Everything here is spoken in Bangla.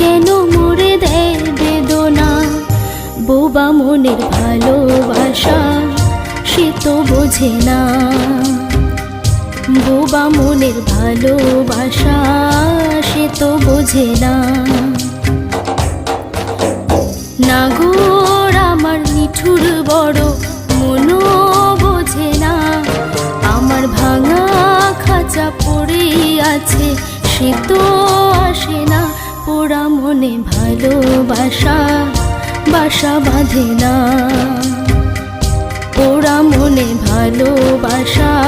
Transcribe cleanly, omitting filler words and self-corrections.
কেন মোরে দেয় বেদনা। বোবা মনের ভালোবাসা সে তো বোঝে না, বোবা মনের ভালোবাসা সে তো বোঝে না। নাগর আমার নিঠুর বড় মনও বোঝে না, আমার ভাঙা খাঁচা পড়ে আছে সে তো আসে না। পোড়া মনে ভালোবাসা বাসা বাঁধে না, পোড়া মনে ভালোবাসা